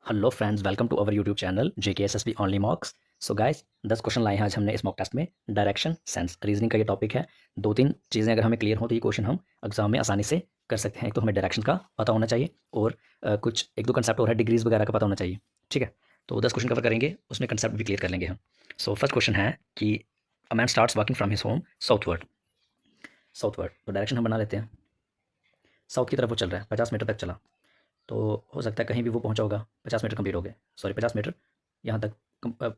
Hello friends, welcome to our YouTube channel JKSSB only mocks. So guys, 10 question लाए हैं आज हमने इस मॉक टेस्ट में। डायरेक्शन, सेंस, रीजनिंग का ये टॉपिक है। दो तीन चीज़ें अगर हमें क्लियर हो तो ये क्वेश्चन हम एग्जाम में आसानी से कर सकते हैं। एक तो हमें डायरेक्शन का पता होना चाहिए और कुछ एक दो कंसेप्ट और है, डिग्रीज वगैरह का पता होना चाहिए। ठीक है, तो 10 क्वेश्चन कवर करेंगे, उसमें कंसेप्ट भी क्लियर कर लेंगे हम। सो फर्स्ट क्वेश्चन है कि a man starts walking from his home southward. Southward तो डायरेक्शन हम बना लेते हैं। साउथ की तरफ वो चल रहा है, 50 मीटर तक चला, तो हो सकता है कहीं भी वो पहुंचा होगा। 50 मीटर कंप्लीट हो गए, सॉरी 50 मीटर यहाँ तक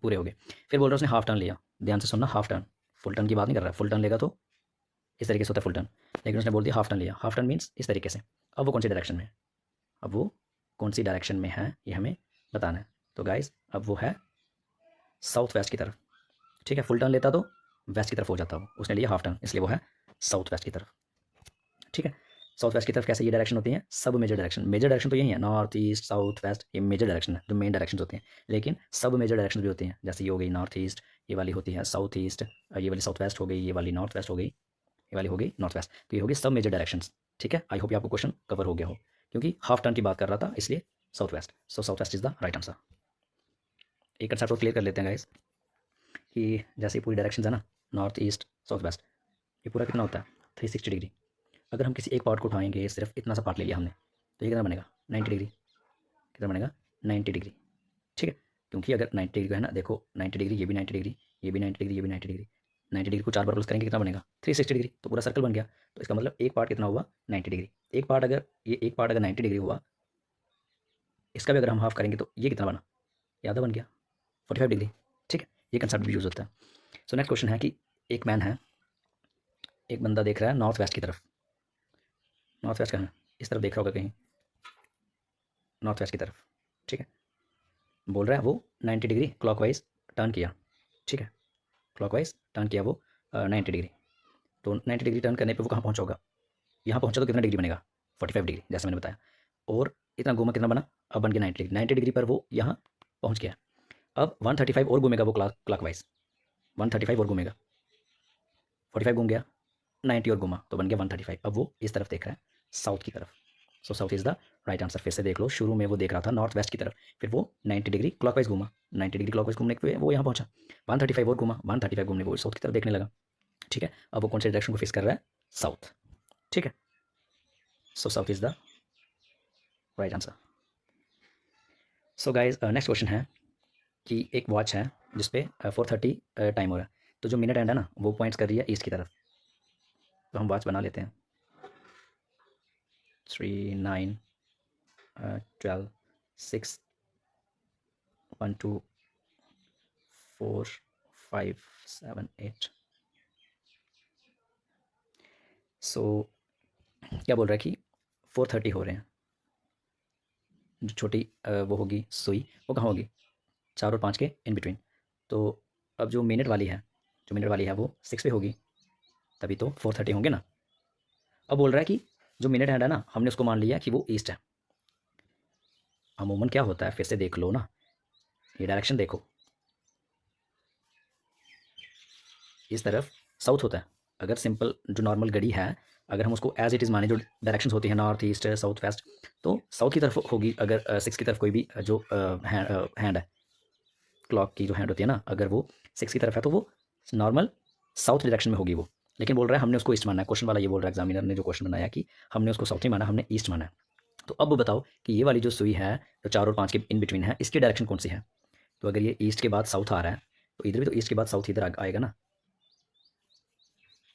पूरे हो गए। फिर बोल रहा है उसने हाफ टर्न लिया। ध्यान से सुनना, हाफ टर्न, फुल टर्न की बात नहीं कर रहा है। फुल टर्न लेगा तो इस तरीके से होता है फुल टर्न, लेकिन उसने बोल दिया हाफ टर्न लिया। हाफ टर्न मीन्स इस तरीके से। अब वो कौन सी डायरेक्शन में है, अब वो कौन सी डायरेक्शन में है ये हमें बताना है। तो गाइज अब वो है साउथ वेस्ट की तरफ। ठीक है, फुल टर्न लेता तो वेस्ट की तरफ हो जाता, वो उसने लिया हाफ टर्न, इसलिए वो है साउथ वेस्ट की तरफ। ठीक है, साउथ वेस्ट की तरफ कैसे ये डायरेक्शन होती है, सब मेजर डायरेक्शन। मेजर डायरेक्शन तो यही है, नॉर्थ ईस्ट साउथ वेस्ट, ये मेजर डायरेक्शन है जो मेन डायरेक्शन होती हैं। लेकिन सब मेजर डायरेक्शन भी होती हैं, जैसे ये हो गई नॉर्थ ईस्ट, ये वाली होती है साउथ ईस्ट, ये वाली साउथ वेस्ट हो गई, ये वाली नॉर्थ वेस्ट हो गई, ये वाली हो गई नॉर्थ वेस्ट। तो ये होगी सब मेजर डायरेक्शन। ठीक है, आई होप ये आपको क्वेश्चन कवर हो गया हो, क्योंकि हाफ टर्न की बात कर रहा था इसलिए south west. So south west is the right answer. एक कंसेप्ट को क्लियर कर लेते हैं गाइस, कि जैसे पूरी डायरेक्शन है ना, नॉर्थ ईस्ट साउथ वेस्ट, ये पूरा कितना होता है 360 डिग्री। अगर हम किसी एक पार्ट को उठाएंगे, सिर्फ इतना सा पार्ट ले लिया हमने, तो ये कितना बनेगा 90 डिग्री। कितना बनेगा 90 डिग्री। ठीक है, क्योंकि अगर 90 डिग्री है ना, देखो 90 डिग्री, ये भी 90 डिग्री, ये भी 90 डिग्री, ये भी 90 डिग्री। 90 डिग्री को 4 बार प्लस करेंगे कितना बनेगा 360 डिग्री, तो पूरा सर्कल बन गया। तो इसका मतलब एक पार्ट कितना हुआ 90 डिग्री। एक पार्ट अगर ये एक पार्ट अगर 90 डिग्री हुआ, इसका भी अगर हम हाफ करेंगे तो ये कितना बना, ये आधा बन गया 45 डिग्री। ठीक है, ये कंसेप्ट भी यूज़ होता है। सो नेक्स्ट क्वेश्चन है कि एक मैन है, एक बंदा देख रहा है नॉर्थ वेस्ट की तरफ। नॉर्थ वेस्ट कहाँ है, इस तरफ देख रहा होगा कहीं, नॉर्थ वेस्ट की तरफ। ठीक है, बोल रहा है वो 90 डिग्री क्लॉकवाइज टर्न किया। ठीक है, क्लॉकवाइज टर्न किया वो 90 डिग्री। तो 90 डिग्री टर्न करने पे वो कहाँ पहुँचा होगा, यहाँ पहुँचा तो कितना डिग्री बनेगा 45 डिग्री, जैसे मैंने बताया। और इतना घूमा कितना बना, अब बन गया 90 डिग्री। 90 डिग्री पर वो यहाँ पहुँच गया। अब 135 और घूमेगा वो क्लॉकवाइज, 135 और घूमेगा, 45 घूम गया, 90 और घुमा तो बन गया 135। अब वो इस तरफ देख रहा है, साउथ की तरफ। So south is the right answer. फिर से देख लो, शुरू में वो देख रहा था नॉर्थ वेस्ट की तरफ, फिर वो 90 डिग्री क्लॉकवाइज घूमा, 90 डिग्री क्लॉकवाइज घूमने के वो यहाँ पहुंचा, 135 और घूमा, 135 घूमने वो साउथ की तरफ देखने लगा। ठीक है, अब वो कौन से डायरेक्शन को फेस कर रहा है, साउथ। ठीक है, so south is the right answer. So guys next question है कि एक वॉच है जिसपे 4:30 टाइम हो रहा है, तो जो मिनट एंड है ना वो पॉइंट्स कर रही है ईस्ट की तरफ। तो हम वॉच बना लेते हैं, 3 9 12 6 1 2 4 5 7 8। सो क्या बोल रहा है कि 4:30 हो रहे हैं। जो छोटी वो होगी सुई, वो कहाँ होगी 4 और 5 के इन बिटवीन। तो अब जो मिनट वाली है, जो मिनट वाली है वो 6 पे होगी, तभी तो 4:30 होंगे ना। अब बोल रहा है कि जो मिनट हैंड है ना, हमने उसको मान लिया कि वो ईस्ट है। अमूमन क्या होता है, फिर से देख लो ना, ये डायरेक्शन देखो, इस तरफ साउथ होता है। अगर सिंपल जो नॉर्मल घड़ी है, अगर हम उसको एज इट इज़ माने, जो डायरेक्शंस होती हैं नॉर्थ ईस्ट साउथ वेस्ट, तो साउथ की तरफ होगी। अगर 6 की तरफ कोई भी जो हैंड है, क्लॉक की जो हैंड होती है ना, अगर वो 6 की तरफ है तो वो नॉर्मल साउथ डायरेक्शन में होगी वो। लेकिन बोल रहा है हमने उसको ईस्ट माना है। क्वेश्चन वाला ये बोल रहा है, एग्जामिनर ने जो क्वेश्चन बनाया कि हमने उसको साउथ नहीं माना, हमने ईस्ट माना है। तो अब बताओ कि ये वाली जो सुई है, जो 4 और 5 के इन बिटवीन है, इसकी डायरेक्शन कौन सी है। तो अगर ये ईस्ट के बाद साउथ आ रहा है, तो इधर भी तो ईस्ट के बाद साउथ इधर आएगा ना।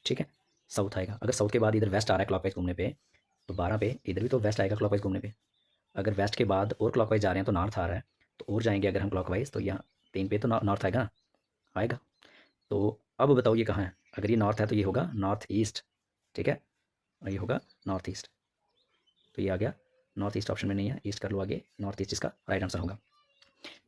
ठीक है, साउथ आएगा। अगर साउथ के बाद इधर वेस्ट आ रहा है क्लॉकवाइज घूमने पे, तो 12 पे इधर भी तो वेस्ट आएगा क्लॉकवाइज घूमने पे। अगर वेस्ट के बाद और क्लॉकवाइज जा रहे हैं तो नॉर्थ आ रहा है, तो और जाएंगे अगर हम क्लॉकवाइज, तो यहाँ 3 पे तो नॉर्थ आएगा ना, आएगा। तो अब बताओ ये कहाँ है, अगर ये नॉर्थ है तो ये होगा नॉर्थ ईस्ट। ठीक है, और ये होगा नॉर्थ ईस्ट। तो ये आ गया नॉर्थ ईस्ट, ऑप्शन में नहीं है, ईस्ट कर लो आगे, नॉर्थ ईस्ट इसका राइट आंसर होगा।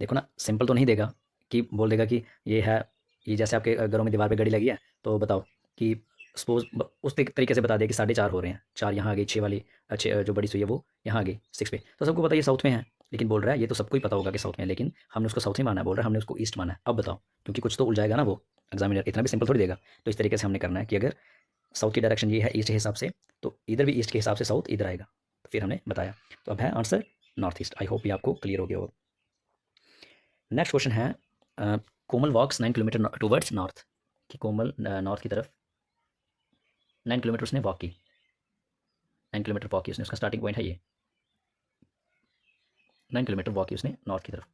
देखो ना, सिंपल तो नहीं देगा कि बोल देगा कि ये है, ये जैसे आपके घरों में दीवार पे घड़ी लगी है, तो बताओ कि सपोज उस तरीके से बता दे कि 4:30 हो रहे हैं, 4 यहाँ आ गई, 6 वाली अच्छे जो बड़ी सुई है वो यहाँ आ गई 6 पे, तो सबको पता है ये साउथ में है। लेकिन बोल रहा है ये तो सबको ही पता होगा कि साउथ में है, लेकिन हमने उसको साउथ ही माना है, बोल रहा है हमने उसको ईस्ट माना है। अब बताओ, क्योंकि कुछ तो उलझाएगा ना वो एग्जामिनर, इतना भी सिंपल थोड़ी देगा। तो इस तरीके से हमने करना है कि अगर साउथ की डायरेक्शन ये है ईस्ट के हिसाब से, तो इधर भी ईस्ट के हिसाब से साउथ इधर आएगा, तो फिर हमने बताया। तो अब है answer north east. I hope ये आपको क्लियर हो गया हो। नेक्स्ट क्वेश्चन है कोमल वॉक्स 9 किलोमीटर टूवर्ड्स नॉर्थ, कि कोमल नॉर्थ की तरफ 9 किलोमीटर उसने वॉक की, 9 किलोमीटर वॉक की उसने, उसका स्टार्टिंग पॉइंट है ये, 9 किलोमीटर वॉक की उसने नॉर्थ की तरफ।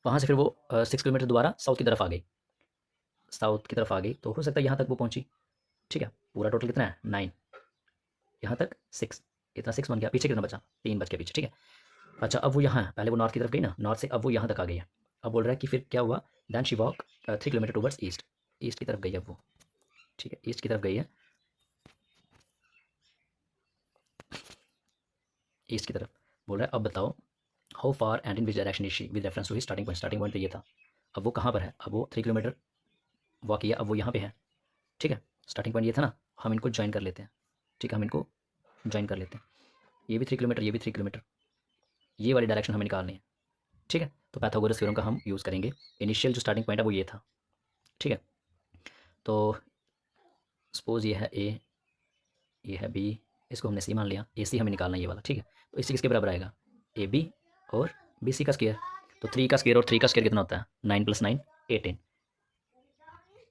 वहाँ से फिर वो 6 किलोमीटर दोबारा साउथ की तरफ आ गई, साउथ की तरफ आ गई, तो हो सकता है यहाँ तक वो पहुँची। ठीक है, पूरा टोटल कितना है 9, यहाँ तक 6, इतना 6 बन गया, पीछे कितना बचा 3 बच गया पीछे। ठीक है, अच्छा अब वो यहाँ है, पहले वो नॉर्थ की तरफ गई ना, नॉर्थ से अब वो यहाँ तक आ गई है। अब बोल रहा है कि फिर क्या हुआ, then she walk 3 kilometre towards east, east की तरफ गई है वो। ठीक है, ईस्ट की तरफ गई है, ईस्ट की तरफ। बोल रहा है अब बताओ how far and in which direction is she with reference to he starting point, starting point तो ये था, अब वो कहाँ पर है, अब वो 3 किलोमीटर वॉक किया, अब वो यहाँ पे है। ठीक है, स्टार्टिंग पॉइंट ये था ना, हम इनको ज्वाइन कर लेते हैं। ठीक है, हम इनको ज्वाइन कर लेते हैं, ये भी 3 किलोमीटर, ये भी 3 किलोमीटर, ये वाली डायरेक्शन हमें निकालनी है। ठीक है, तो पैथागोरस थ्योरम का हम यूज़ करेंगे। इनिशियल जो स्टार्टिंग पॉइंट है वो ये था। ठीक है, तो सपोज ये है ए, ये है बी, इसको हमने सी मान लिया, ए सी हमें निकालना है ये वाला। ठीक है, तो इसी किसके बराबर आएगा, ए बी और बी सी का स्क्वायर। तो 3 का स्क्वायर और 3 का स्क्वायर कितना होता है, 9 + 9 18।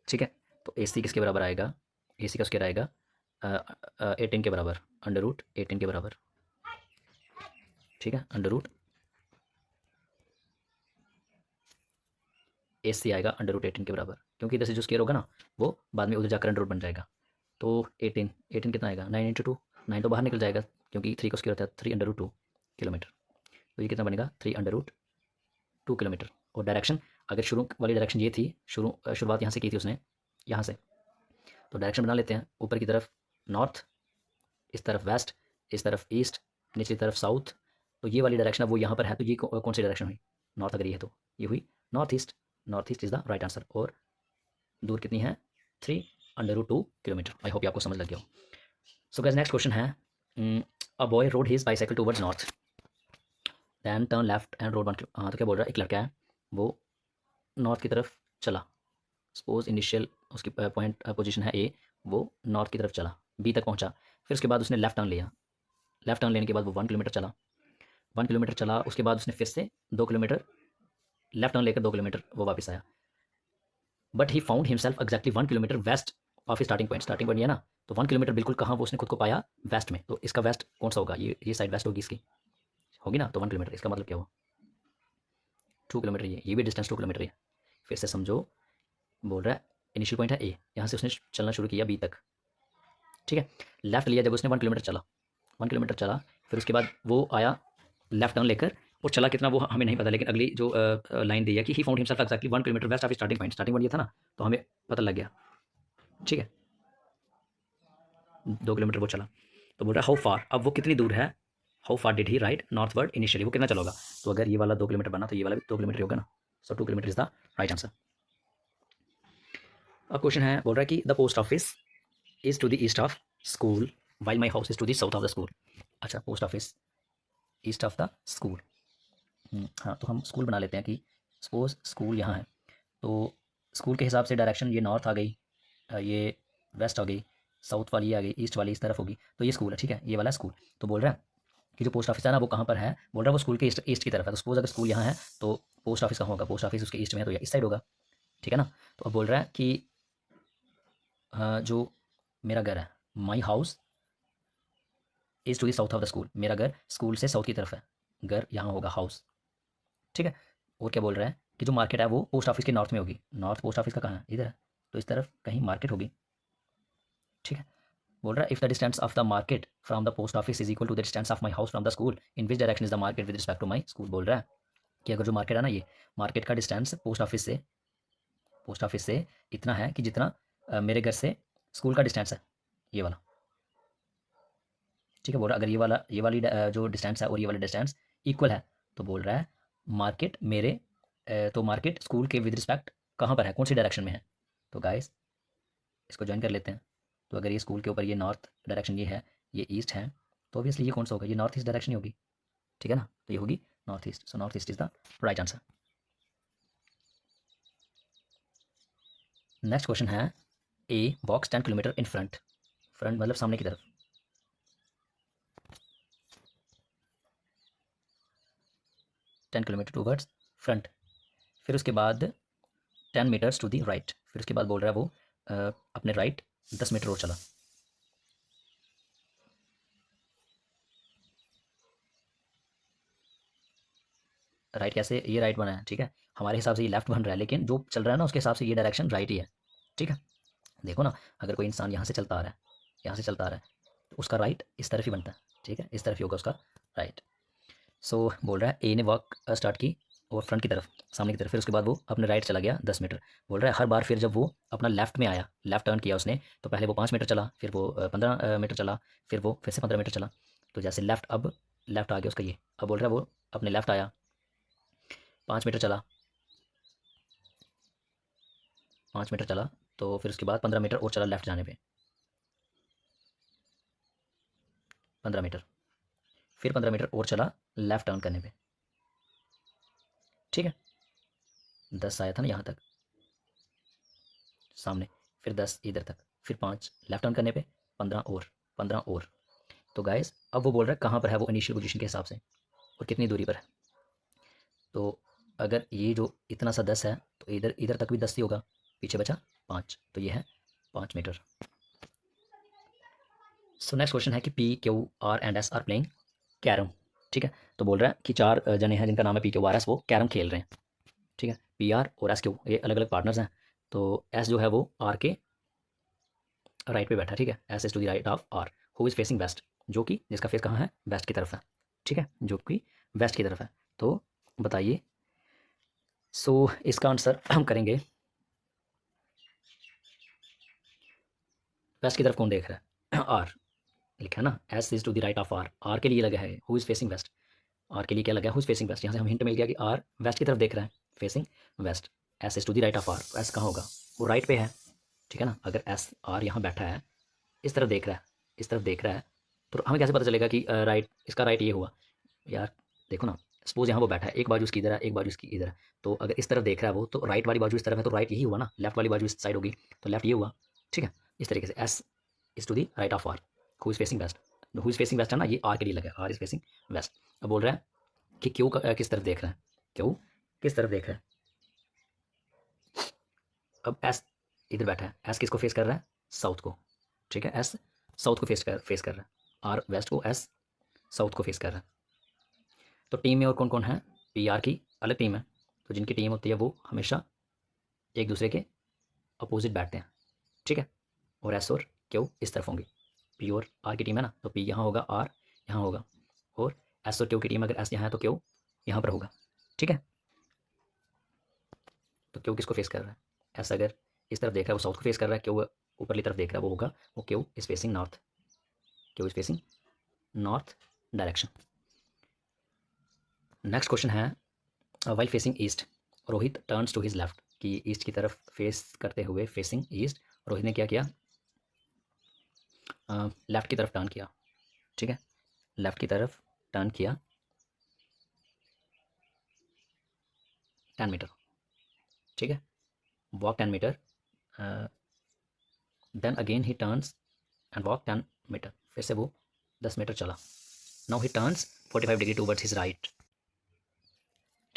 ठीक है, तो ए सी किसके बराबर आएगा, ए सी का स्क्वायर आएगा 18 के बराबर, √18 के बराबर। ठीक है, √ ए सी आएगा √18 के बराबर, क्योंकि इधर से जो स्क्वायर होगा ना वो बाद में उधर जाकर अंडर रूट बन जाएगा। तो 18 कितना आएगा, 9 × 2, 9 तो बाहर निकल जाएगा क्योंकि 3 का स्क्वायर होता है 3 √2 किलोमीटर। तो ये कितना बनेगा 3 √2 किलोमीटर। और डायरेक्शन, अगर शुरू वाली डायरेक्शन ये थी, शुरुआत यहाँ से की थी उसने, यहाँ से, तो डायरेक्शन बना लेते हैं, ऊपर की तरफ नॉर्थ, इस तरफ वेस्ट, इस तरफ ईस्ट, निचली तरफ साउथ। तो ये वाली डायरेक्शन अब वो यहाँ पर है, तो ये कौन सी डायरेक्शन हुई, नॉर्थ अगर ये है तो ये हुई north east, north east is the right answer. और दूर कितनी है 3 √2 किलोमीटर। आई होप आपको समझ लग गया हो। सो गाइस नेक्स्ट क्वेश्चन है, a boy rode his bicycle towards north then turn left and rode 1 हाँ, तो क्या बोल रहा है, एक लड़का है वो नॉर्थ की तरफ चला, सपोज इनिशियल उसकी पॉइंट पोजीशन है ए, वो नॉर्थ की तरफ चला, बी तक पहुंचा, फिर उसके बाद उसने लेफ्ट टर्न लिया, लेफ्ट टर्न लेने के बाद वो 1 किलोमीटर चला, 1 किलोमीटर चला, उसके बाद उसने फिर से 2 किलोमीटर लेफ्ट टर्न लेकर 2 किलोमीटर वो वापस आया। But he found himself exactly 1 kilometre west of starting point, starting point ये ना, तो 1 किलोमीटर बिल्कुल कहाँ वो उसने खुद को पाया, वेस्ट में। तो इसका वेस्ट कौन सा होगा, ये साइड वेस्ट होगी इसकी, होगी ना, तो 1 किलोमीटर, इसका मतलब क्या हुआ 2 किलोमीटर, ये भी डिस्टेंस 2 किलोमीटर है। फिर से समझो, बोल रहा है इनिशियल पॉइंट है ए, यहाँ से उसने चलना शुरू किया बी तक। ठीक है, लेफ्ट लिया जब उसने 1 किलोमीटर चला, 1 किलोमीटर चला, फिर उसके बाद वो आया लेफ्ट टर्न लेकर, और चला कितना वो हमें नहीं पता, लेकिन अगली जो लाइन दी है कि he found himself exactly 1 kilometre west of starting point, starting point ये था ना, तो हमें पता लग गया। ठीक है, 2 किलोमीटर वो चला, तो बोल रहा है हाउ फार, अब वो कितनी दूर है, how far did he right northward initially, वो कितना चलोगा, तो अगर ये वाला 2 किलोमीटर बना तो ये वाला भी 2 किलोमीटर होगा ना, so 2 kilometre is the right answer. अब क्वेश्चन है, बोल रहा है कि the post office is to the east of school while my house is to the south of the school. अच्छा, post office east of the school, हाँ, तो हम स्कूल बना लेते हैं कि सपोज स्कूल यहाँ है, तो स्कूल के हिसाब से डायरेक्शन ये नॉर्थ आ गई, ये वेस्ट आ गई, साउथ वाली आ गई, ईस्ट वाली इस तरफ होगी, तो ये स्कूल है। ठीक है, ये वाला स्कूल। तो बोल रहा है कि जो पोस्ट ऑफिस है ना वो कहाँ पर है, बोल रहा है वो स्कूल के ईस्ट की तरफ है। तो सपोज अगर स्कूल यहाँ है तो पोस्ट ऑफिस कहाँ होगा, पोस्ट ऑफिस उसके ईस्ट में है, तो ये इस साइड होगा। ठीक है ना, तो अब बोल रहा है कि जो मेरा घर है, my house is to the south of the school, मेरा घर स्कूल से साउथ की तरफ है, घर यहाँ होगा हाउस। ठीक है, और क्या बोल रहा है कि जो मार्केट है वो पोस्ट ऑफिस के नॉर्थ में होगी, नॉर्थ पोस्ट ऑफिस का कहाँ है, इधर है, तो इस तरफ कहीं मार्केट होगी। ठीक है, बोल रहा है if the distance of the market from the post office is equal to the distance of my house from the school in which direction is the market with respect to my school. बोल रहा है कि अगर जो market है ना, ये market का डिस्टेंस पोस्ट ऑफिस से इतना है कि जितना मेरे घर से स्कूल का डिस्टेंस है, ये वाला। ठीक है, बोल रहा है अगर ये वाली जो डिस्टेंस है और ये वाला डिस्टेंस इक्वल है, तो बोल रहा है मार्केट मेरे तो मार्केट स्कूल के विद रिस्पेक्ट कहाँ पर है, कौन सी डायरेक्शन में है। तो गाइस इसको ज्वाइन कर लेते हैं, तो अगर ये स्कूल के ऊपर ये नॉर्थ डायरेक्शन ये है, ये ईस्ट है, तो ऑब्वियसली ये कौन सा होगा, ये नॉर्थ ईस्ट डायरेक्शन ही होगी। ठीक है ना, तो ये होगी north east, so north east is the right answer. Next question है, ए वॉक्स 10 किलोमीटर इन फ्रंट, फ्रंट मतलब सामने की तरफ, 10 किलोमीटर टूवर्ड्स फ्रंट, फिर उसके बाद 10 मीटर्स टू दी राइट, फिर उसके बाद बोल रहा है वो अपने राइट 10 मीटर और चला। राइट कैसे, ये राइट बना है, ठीक है, हमारे हिसाब से ये लेफ्ट बन रहा है, लेकिन जो चल रहा है ना उसके हिसाब से ये डायरेक्शन राइट ही है, ठीक है। देखो ना, अगर कोई इंसान यहाँ से चलता आ रहा है, यहाँ से चलता आ रहा है, तो उसका राइट इस तरफ ही बनता है, ठीक है, इस तरफ ही होगा उसका राइट। सो बोल रहा है ए ने वॉक स्टार्ट की और फ्रंट की तरफ, सामने की तरफ, फिर उसके बाद वो अपने राइट चला गया 10 मीटर। बोल रहा है हर बार फिर जब वो अपना लेफ्ट में आया, लेफ्ट टर्न किया उसने, तो पहले वो 5 मीटर चला, फिर वो 15 मीटर चला, फिर वो फिर से 15 मीटर चला। तो जैसे लेफ्ट, अब लेफ्ट आ गया उसका ये, अब बोल रहा है वो अपने लेफ्ट आया, 5 मीटर चला, 5 मीटर चला, तो फिर उसके बाद 15 मीटर और चला लेफ्ट जाने पे, 15 मीटर, फिर 15 मीटर और चला लेफ्ट टर्न करने पे, ठीक है। 10 आया था ना यहाँ तक सामने, फिर 10 इधर तक, फिर 5 लेफ्ट टर्न करने पे, 15 और, 15 और। तो गाइस अब वो बोल रहा है कहाँ पर है वो इनिशियल पोजीशन के हिसाब से और कितनी दूरी पर है। तो अगर ये जो इतना सा 10 है, तो इधर इधर तक भी 10 ही होगा, पीछे बचा 5, तो ये है 5 मीटर। सो नेक्स्ट क्वेश्चन है कि P Q R and S R playing carrom, ठीक है। तो बोल रहा है कि 4 जने हैं जिनका नाम है पी क्यू आर एस, वो कैरम खेल रहे हैं, ठीक है। पी आर और एस क्यू ये अलग अलग पार्टनर्स हैं। तो एस जो है वो आर के राइट पे बैठा है, ठीक है, S is to the right of R, who is facing west, जो कि जिसका फेस कहाँ है, वेस्ट की तरफ है, ठीक है, जो कि वेस्ट की तरफ है। तो बताइए, सो इसका आंसर हम करेंगे, वेस्ट की तरफ कौन देख रहा है, आर लिखा है ना, S is to the right of R, R के लिए लगा है who is facing west, R के लिए क्या लगा है, हु इज़ फेसिंग वेस्ट, यहाँ से हम हिंट मिल गया कि आर वेस्ट की तरफ देख रहा है, facing west, S is to the right of R, S कहाँ होगा, वो राइट पे है, ठीक है ना। अगर एस आर यहाँ बैठा है, इस तरफ देख रहा है, इस तरफ देख रहा है, तो हमें कैसे पता चलेगा कि राइट, इसका राइट ये हुआ यार। देखो ना, सपोज यहाँ वो बैठा है, एक बाजू इसकी इधर है, एक बाजू इसकी इधर है, तो अगर इस तरफ देख रहा है वो, तो राइट वाली बाजू इस तरफ है, तो राइट यही हुआ ना, लेफ्ट वाली बाजू इस साइड होगी, तो लेफ्ट ये हुआ, ठीक है। इस तरीके से S is to the right of R, who is facing west, who is facing west है ना, ये आर के लिए लगा है, आर इज फेसिंग वेस्ट। अब बोल रहा है कि क्यू किस तरफ देख रहा है, क्यू किस तरफ देख रहा है। अब एस इधर बैठा है, एस किसको फेस कर रहा है, साउथ को, ठीक है, एस साउथ को फेस कर रहा है, आर वेस्ट को, एस साउथ को फेस कर रहा है। तो टीम में और कौन कौन है, पी आर की अलग टीम है, तो जिनकी टीम होती है वो हमेशा एक दूसरे के अपोजिट बैठते हैं, ठीक है। और एस और क्यू इस तरफ होंगे, पी और आर की टीम है ना, तो पी यहाँ होगा, आर यहाँ होगा, और एस और क्यू की टीम अगर एस यहाँ है तो क्यू यहाँ पर होगा, ठीक है। तो क्यू किसको फेस कर रहा है, एस अगर इस तरफ देख रहा है वो साउथ को फेस कर रहा है, क्यू ऊपरली तरफ देख रहा है वो होगा, वो Q is facing north, Q is facing north direction. Next question है, while facing east Rohit turns to his left, कि ईस्ट की तरफ फेस करते हुए फेसिंग ईस्ट रोहित ने क्या किया, लेफ्ट की तरफ टर्न किया, ठीक है, लेफ्ट की तरफ टर्न किया 10 मीटर, ठीक है, walk 10 metre, then again he turns and walk 10 metre, फिर से वो 10 मीटर चला, now he turns 45 degree towards his right,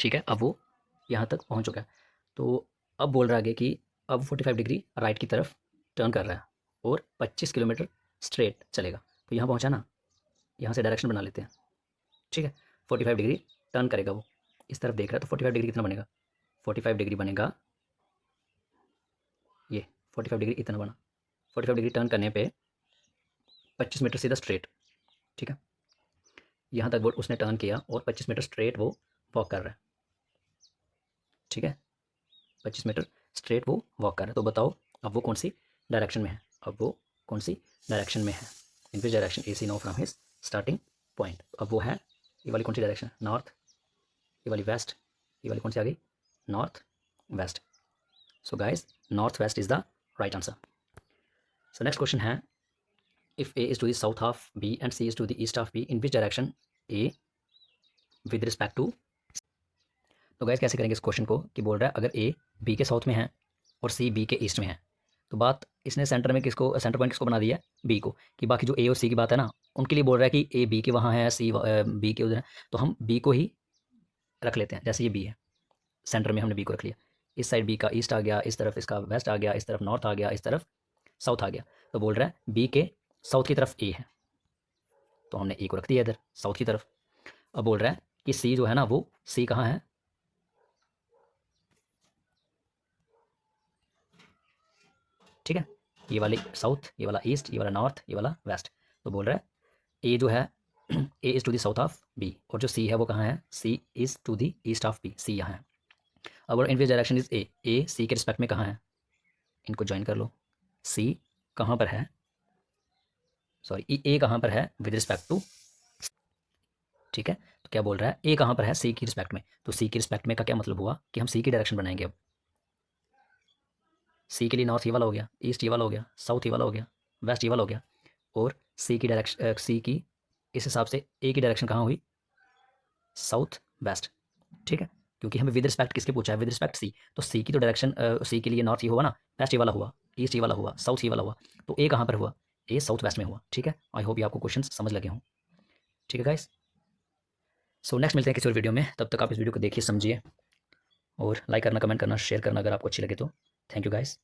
ठीक है, अब वो यहाँ तक पहुँच चुका है। तो अब बोल रहा है कि अब 45 डिग्री राइट की तरफ टर्न कर रहा है और 25 किलोमीटर स्ट्रेट चलेगा। तो यहाँ पहुँचा ना, यहाँ से डायरेक्शन बना लेते हैं, ठीक है। 45 डिग्री टर्न करेगा वो, इस तरफ देख रहा है, तो 45 डिग्री कितना बनेगा, 45 डिग्री बनेगा ये, 45 डिग्री इतना बना, 45 डिग्री टर्न करने पे 25 मीटर सीधा स्ट्रेट, ठीक है। यहाँ तक वो उसने टर्न किया और 25 मीटर स्ट्रेट वो वॉक कर रहा है, ठीक है, 25 मीटर स्ट्रेट वो वॉक कर रहा है। तो बताओ अब वो कौन सी डायरेक्शन में है, अब वो कौन सी डायरेक्शन में है, in which direction a C now from his starting point. अब वो है ये वाली कौन सी डायरेक्शन, नॉर्थ, ये वाली वेस्ट, ये वाली कौन सी आ गई, north west. So guys north west is the right answer. So next question है, if A is to the south of B and C is to the east of B, in which direction A with respect to. तो गाइज कैसे करेंगे इस question को, कि बोल रहा है अगर ए बी के साउथ में है और सी बी के ईस्ट में है, तो बात इसने सेंटर में किसको, सेंटर पॉइंट किसको बना दिया है, बी को, कि बाकी जो ए और सी की बात है ना उनके लिए बोल रहा है कि ए बी के वहाँ है, सी बी के उधर है, तो हम बी को ही रख लेते हैं, जैसे ये बी है, सेंटर में हमने बी को रख लिया। इस साइड बी का ईस्ट आ गया, इस तरफ इसका वेस्ट आ गया, इस तरफ नॉर्थ आ गया, इस तरफ साउथ आ गया। तो बोल रहा है बी के साउथ की तरफ ए है, तो हमने ए को रख दिया इधर साउथ की तरफ। अब बोल रहा है कि सी जो है ना, वो सी कहाँ है, ठीक है, ये वाले साउथ, ये वाला ईस्ट, ये वाला नॉर्थ, ये वाला वेस्ट। तो बोल रहा है ए जो है A is to the south of B, और जो सी है वो कहाँ है, C is to the east of B, C यहाँ है। अब इन विच डायरेक्शन इज ए सी के रिस्पेक्ट में कहाँ है, इनको ज्वाइन कर लो। सी कहाँ पर है, सॉरी ए कहाँ पर है विद रिस्पेक्ट टू, ठीक है। तो क्या बोल रहा है, ए कहाँ पर है सी की रिस्पेक्ट में, तो सी की रिस्पेक्ट में का क्या मतलब हुआ कि हम सी की डायरेक्शन बनाएंगे। अब सी के लिए नॉर्थ ये वाला हो गया, ईस्ट ये वाला हो गया, साउथ ये वाला हो गया, वेस्ट ये वाला हो गया, और सी की डायरेक्शन सी की इस हिसाब से ए की डायरेक्शन कहाँ हुई, साउथ वेस्ट, ठीक है। क्योंकि हमें विद रिस्पेक्ट किसके पूछा है, विद रिस्पेक्ट सी, तो सी की तो डायरेक्शन सी के लिए नॉर्थ ये हुआ ना, वेस्ट ये वाला हुआ, ईस्ट ये वाला हुआ, साउथ ये वाला हुआ, तो ए कहाँ पर हुआ, ए साउथ वेस्ट में हुआ, ठीक है। आई होप ये आपको क्वेश्चन समझ लगे हों, ठीक है गाइस। सो नेक्स्ट मिलते हैं किसी और वीडियो में, तब तक आप इस वीडियो को देखिए, समझिए, और लाइक करना, कमेंट करना, शेयर करना अगर आपको अच्छी लगे तो। Thank you guys.